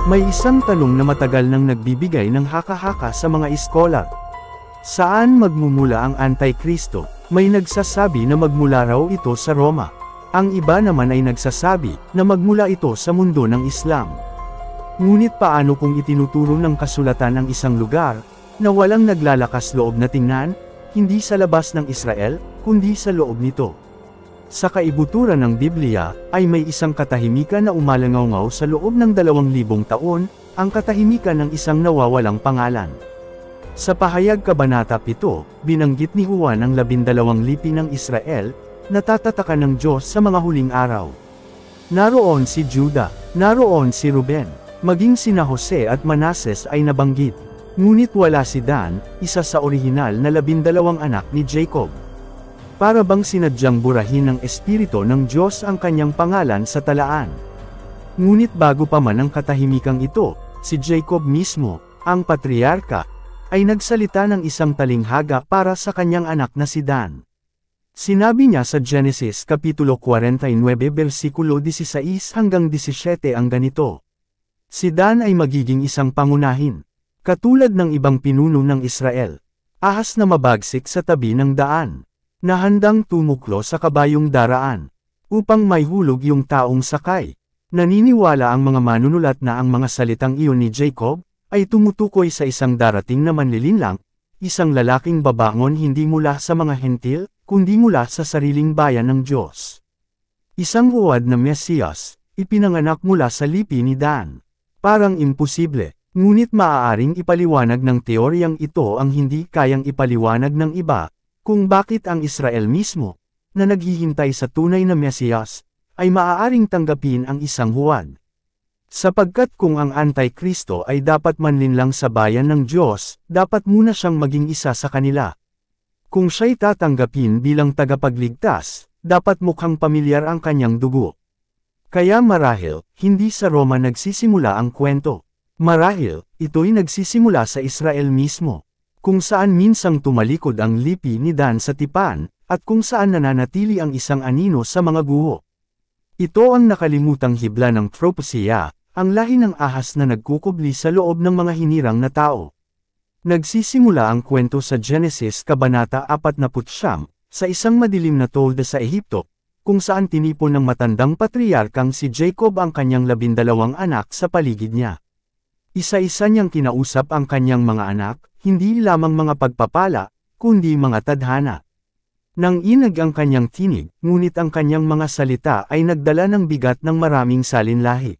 May isang tanong na matagal nang nagbibigay ng haka-haka sa mga iskolar. Saan magmumula ang Antikristo? May nagsasabi na magmula raw ito sa Roma. Ang iba naman ay nagsasabi na magmula ito sa mundo ng Islam. Ngunit paano kung itinuturo ng kasulatan ang isang lugar na walang naglalakas loob na tingnan, hindi sa labas ng Israel, kundi sa loob nito? Sa kaibuturan ng Biblia, ay may isang katahimikan na umalangaw-ngaw sa loob ng 2,000 taon, ang katahimikan ng isang nawawalang pangalan. Sa Pahayag Kabanata 7, binanggit ni Juan ang 12 lipi ng Israel, na tatatakan ng Diyos sa mga huling araw. Naroon si Juda, naroon si Ruben, maging sina Jose at Manases ay nabanggit. Ngunit wala si Dan, isa sa orihinal na 12 anak ni Jacob. Para bang sinadyang burahin ng Espiritu ng Diyos ang kanyang pangalan sa talaan. Ngunit bago pa man ang katahimikang ito, si Jacob mismo, ang patriarka, ay nagsalita ng isang talinghaga para sa kanyang anak na si Dan. Sinabi niya sa Genesis Kapitulo 49 versikulo 16 hanggang 17 ang ganito. Si Dan ay magiging isang pangunahin, katulad ng ibang pinuno ng Israel, ahas na mabagsik sa tabi ng daan, na handang tumuklo sa kabayong daraan, upang maihulog yung taong sakay. Naniniwala ang mga manunulat na ang mga salitang iyon ni Jacob, ay tumutukoy sa isang darating na manlilinlang, isang lalaking babangon hindi mula sa mga hentil, kundi mula sa sariling bayan ng Diyos. Isang huwad na Mesiyas, ipinanganak mula sa lipi ni Dan. Parang imposible, ngunit maaaring ipaliwanag ng teoryang ito ang hindi kayang ipaliwanag ng iba, kung bakit ang Israel mismo, na naghihintay sa tunay na Mesiyas, ay maaaring tanggapin ang isang huwad. Sapagkat kung ang Antikristo ay dapat manlinlang sa bayan ng Diyos, dapat muna siyang maging isa sa kanila. Kung siya'y tatanggapin bilang tagapagligtas, dapat mukhang pamilyar ang kanyang dugo. Kaya marahil, hindi sa Roma nagsisimula ang kwento. Marahil, ito'y nagsisimula sa Israel mismo, kung saan minsang tumalikod ang lipi ni Dan sa tipan, at kung saan nananatili ang isang anino sa mga guho. Ito ang nakalimutang hibla ng propesya, ang lahi ng ahas na nagkukubli sa loob ng mga hinirang na tao. Nagsisimula ang kwento sa Genesis Kabanata 49, sa isang madilim na tolda sa Ehipto, kung saan tinipon ng matandang patriarkang si Jacob ang kanyang 12 anak sa paligid niya. Isa-isa niyang kinausap ang kanyang mga anak, hindi lamang mga pagpapala, kundi mga tadhana. Nang inag ang kanyang tinig, ngunit ang kanyang mga salita ay nagdala ng bigat ng maraming salinlahi.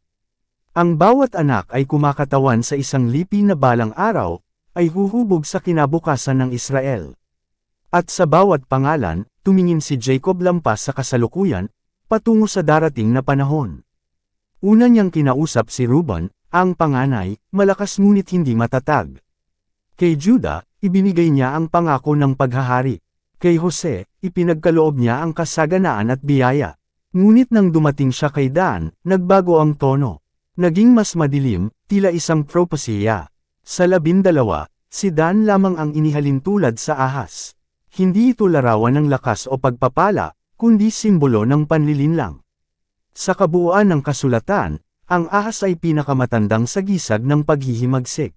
Ang bawat anak ay kumakatawan sa isang lipi na balang araw, ay huhubog sa kinabukasan ng Israel. At sa bawat pangalan, tumingin si Jacob lampas sa kasalukuyan, patungo sa darating na panahon. Una niyang kinausap si Ruben, ang panganay, malakas ngunit hindi matatag. Kay Juda, ibinigay niya ang pangako ng paghahari. Kay Jose, ipinagkaloob niya ang kasaganaan at biyaya. Ngunit nang dumating siya kay Dan, nagbago ang tono. Naging mas madilim, tila isang propesya. Sa 12, si Dan lamang ang inihalin tulad sa ahas. Hindi ito larawan ng lakas o pagpapala, kundi simbolo ng panlilinlang. Sa kabuuan ng kasulatan, ang ahas ay pinakamatandang sagisag ng paghihimagsik.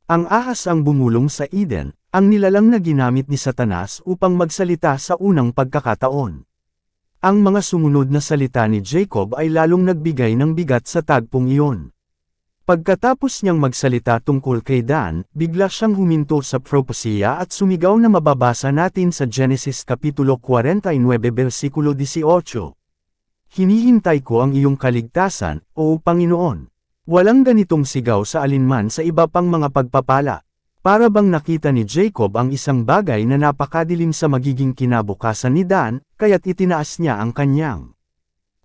Ang ahas ang bumulong sa Eden, ang nilalang na ginamit ni Satanas upang magsalita sa unang pagkakataon. Ang mga sumunod na salita ni Jacob ay lalong nagbigay ng bigat sa tagpong iyon. Pagkatapos niyang magsalita tungkol kay Dan, bigla siyang huminto sa propesya at sumigaw na mababasa natin sa Genesis Kapitulo 49 versikulo 18. Hinihintay ko ang iyong kaligtasan, o Panginoon. Walang ganitong sigaw sa alinman sa iba pang mga pagpapala. Para bang nakita ni Jacob ang isang bagay na napakadilim sa magiging kinabukasan ni Dan, kaya't itinaas niya ang kanyang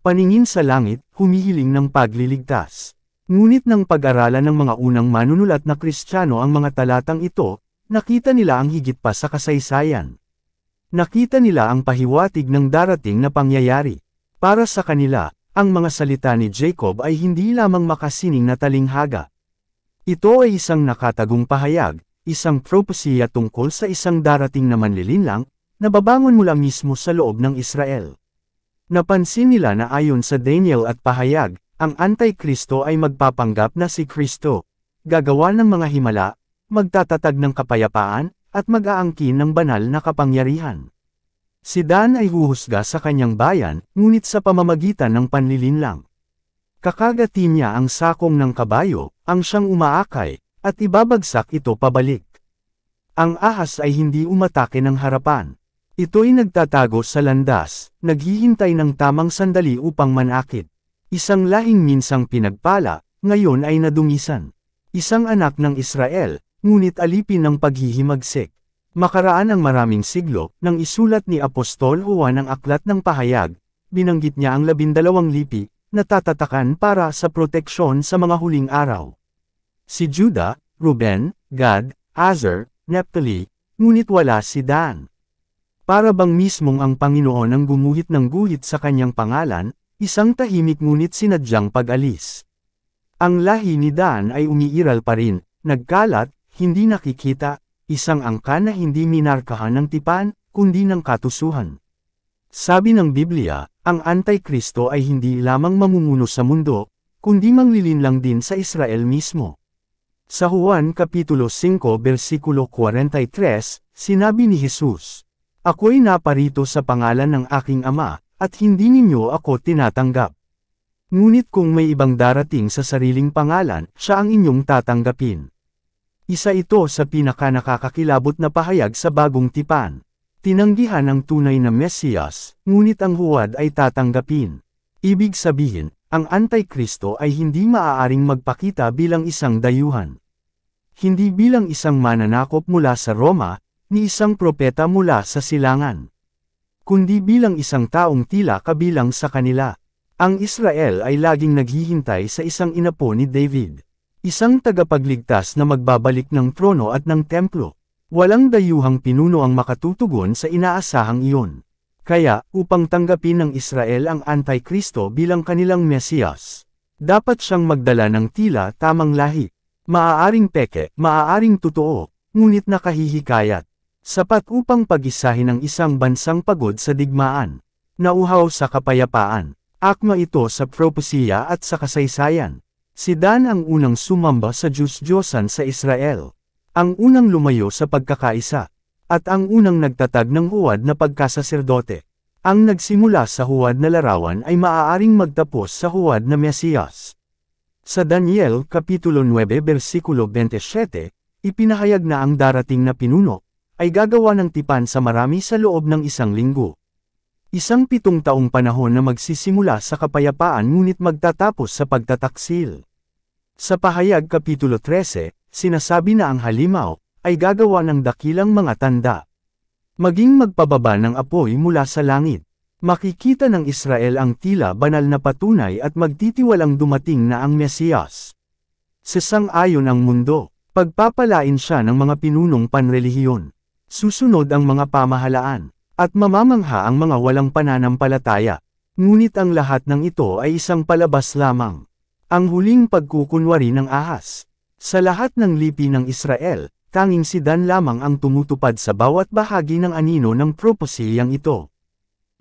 paningin sa langit, humihiling ng pagliligtas. Ngunit nang pag-aralan ng mga unang manunulat na Kristiyano ang mga talatang ito, nakita nila ang higit pa sa kasaysayan. Nakita nila ang pahiwatig ng darating na pangyayari. Para sa kanila, ang mga salita ni Jacob ay hindi lamang makasining na talinghaga. Ito ay isang nakatagong pahayag, isang propesya tungkol sa isang darating na manlilinlang, na babangon mula mismo sa loob ng Israel. Napansin nila na ayon sa Daniel at pahayag, Ang Antikristo ay magpapanggap na si Kristo. Gagawa ng mga himala, magtatatag ng kapayapaan, at mag-aangkin ng banal na kapangyarihan. Si Dan ay huhusga sa kanyang bayan, ngunit sa pamamagitan ng panlilinlang. Kakagatin niya ang sakong ng kabayo, ang siyang umaakay, at ibabagsak ito pabalik. Ang ahas ay hindi umatake ng harapan. Ito'y nagtatago sa landas, naghihintay ng tamang sandali upang manakit. Isang lahing minsang pinagpala, ngayon ay nadungisan. Isang anak ng Israel, ngunit alipin ng paghihimagsik. Makaraan ang maraming siglo, nang isulat ni Apostol Juan ang aklat ng pahayag, binanggit niya ang 12 lipi, na tatatakan para sa proteksyon sa mga huling araw. Si Juda, Ruben, Gad, Aser, Naphtali, ngunit wala si Dan. Para bang mismong ang Panginoon ang gumuhit ng guhit sa kanyang pangalan, isang tahimik ngunit sinadyang pag-alis. Ang lahi ni Dan ay umiiral pa rin, nagkalat, hindi nakikita, isang angka na hindi minarkahan ng tipan, kundi ng katusuhan. Sabi ng Biblia, ang Antikristo ay hindi lamang mamumuno sa mundo, kundi manglilinlang din sa Israel mismo. Sa Juan Kapitulo 5 versikulo 43, sinabi ni Jesus, "Ako'y naparito sa pangalan ng aking Ama, at hindi ninyo ako tinatanggap. Ngunit kung may ibang darating sa sariling pangalan, siya ang inyong tatanggapin." Isa ito sa pinaka-nakakakilabot na pahayag sa bagong tipan. Tinanggihan ang tunay na Mesiyas, ngunit ang huwad ay tatanggapin. Ibig sabihin, ang Antikristo ay hindi maaaring magpakita bilang isang dayuhan. Hindi bilang isang mananakop mula sa Roma, ni isang propeta mula sa silangan. Kundi bilang isang taong tila kabilang sa kanila. Ang Israel ay laging naghihintay sa isang inapo ni David. Isang tagapagligtas na magbabalik ng trono at ng templo. Walang dayuhang pinuno ang makatutugon sa inaasahang iyon. Kaya, upang tanggapin ng Israel ang Antikristo bilang kanilang Mesiyas, dapat siyang magdala ng tila tamang lahi. Maaaring peke, maaaring totoo, ngunit nakahihikayat. Sapat upang pag-isahin ang isang bansang pagod sa digmaan. Nauhaw sa kapayapaan. Akma ito sa propesiya at sa kasaysayan. Si Dan ang unang sumamba sa Diyos-Diyosan sa Israel. Ang unang lumayo sa pagkakaisa. At ang unang nagtatag ng huwad na pagkasaserdote. Ang nagsimula sa huwad na larawan ay maaaring magtapos sa huwad na Mesiyas. Sa Daniel Kapitulo 9 versikulo 27, ipinahayag na ang darating na pinuno ay gagawa ng tipan sa marami sa loob ng 1 linggo. Isang 7 taong panahon na magsisimula sa kapayapaan ngunit magtatapos sa pagtataksil. Sa Pahayag Kapitulo 13, sinasabi na ang halimaw ay gagawa ng dakilang mga tanda. Maging magpababa ng apoy mula sa langit. Makikita ng Israel ang tila banal na patunay at magtitiwalang dumating na ang Mesiyas. Sasang-ayon ang mundo, pagpapalain siya ng mga pinunong panrelihiyon. Susunod ang mga pamahalaan. At mamamangha ang mga walang pananampalataya. Ngunit ang lahat ng ito ay isang palabas lamang. Ang huling pagkukunwari ng ahas. Sa lahat ng lipi ng Israel, tanging si Dan lamang ang tumutupad sa bawat bahagi ng anino ng propesiyang ito.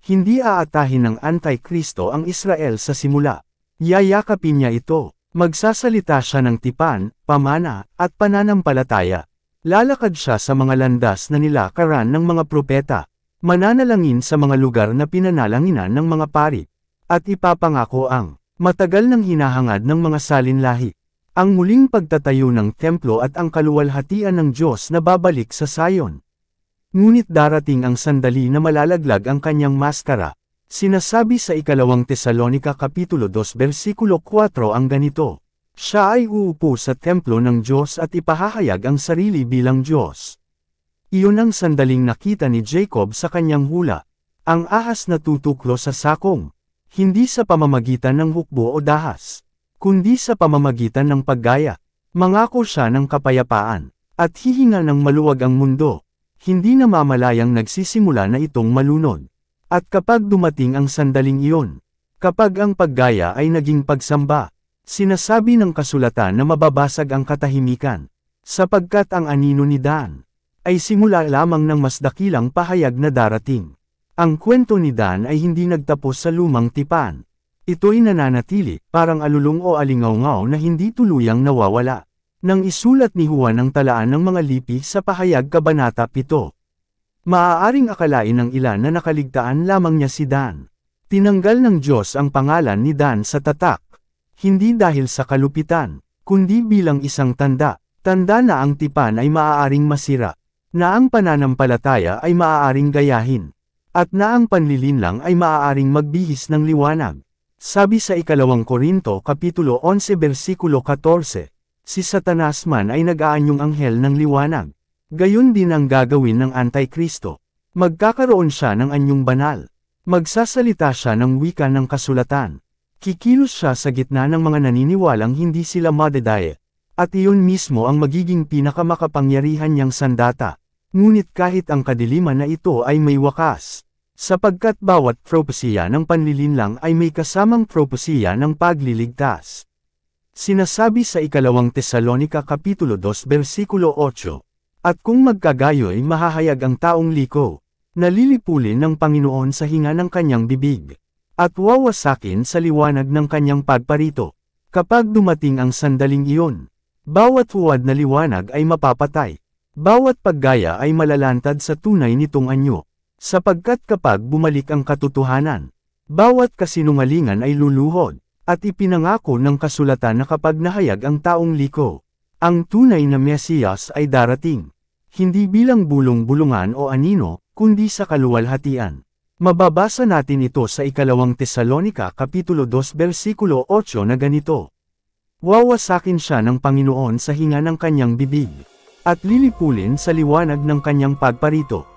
Hindi aatahin ng Antikristo ang Israel sa simula. Yayakapin niya ito. Magsasalita siya ng tipan, pamana, at pananampalataya. Lalakad siya sa mga landas na nilakaran ng mga propeta. Mananalangin sa mga lugar na pinanalanginan ng mga pari. At ipapangako ang matagal nang hinahangad ng mga salinlahi. Ang muling pagtatayo ng templo at ang kaluwalhatian ng Diyos na babalik sa Sayon. Ngunit darating ang sandali na malalaglag ang kanyang maskara. Sinasabi sa 2 Tesalonica Kapitulo 2 versikulo 4 ang ganito. Siya ay uupo sa templo ng Diyos at ipahahayag ang sarili bilang Diyos. Iyon ang sandaling nakita ni Jacob sa kanyang hula. Ang ahas na tutuklo sa sakong. Hindi sa pamamagitan ng hukbo o dahas. Kundi sa pamamagitan ng paggaya. Mangako siya ng kapayapaan. At hihinga ng maluwag ang mundo. Hindi namamalayang nagsisimula na itong malunod. At kapag dumating ang sandaling iyon. Kapag ang paggaya ay naging pagsamba. Sinasabi ng kasulatan na mababasag ang katahimikan. Sapagkat ang anino ni Dan ay simula lamang ng mas dakilang pahayag na darating. Ang kwento ni Dan ay hindi nagtapos sa lumang tipan. Ito'y nananatili, parang alulong o alingaw-ngaw na hindi tuluyang nawawala. Nang isulat ni Juan ang talaan ng mga lipi sa Pahayag Kabanata 7. Maaaring akalain ng ilan na nakaligtaan lamang niya si Dan. Tinanggal ng Diyos ang pangalan ni Dan sa tatak. Hindi dahil sa kalupitan, kundi bilang isang tanda. Tanda na ang tipan ay maaaring masira, na ang pananampalataya ay maaaring gayahin, at na ang panlilinlang ay maaaring magbihis ng liwanag. Sabi sa 2 Korinto Kapitulo 11 versikulo 14, si Satanas man ay nag-aanyong anghel ng liwanag. Gayon din ang gagawin ng Antikristo. Magkakaroon siya ng anyong banal. Magsasalita siya ng wika ng kasulatan. Kikilos siya sa gitna ng mga naniniwalang hindi sila madedaya. At iyon mismo ang magiging pinakamakapangyarihan niyang sandata. Ngunit kahit ang kadiliman na ito ay may wakas. Sapagkat bawat propesiya ng panlilinlang ay may kasamang propesiya ng pagliligtas. Sinasabi sa 2 Tesalonica Kapitulo 2 versikulo 8, at kung magkagayo'y mahahayag ang taong liko, nalilipulin ng Panginoon sa hinga ng kanyang bibig, at wawasakin sa liwanag ng kanyang pagparito. Kapag dumating ang sandaling iyon, bawat huwad na liwanag ay mapapatay, bawat paggaya ay malalantad sa tunay nitong anyo. Sapagkat kapag bumalik ang katotohanan, bawat kasinungalingan ay luluhod, at ipinangako ng kasulatan na kapag nahayag ang taong liko, ang tunay na Mesiyas ay darating, hindi bilang bulong-bulungan o anino, kundi sa kaluwalhatian. Mababasa natin ito sa 2 Tesalonica Kapitulo 2 versikulo 8 na ganito. Wawasakin siya ng Panginoon sa hinga ng kanyang bibig, at lilipulin sa liwanag ng kanyang pagparito.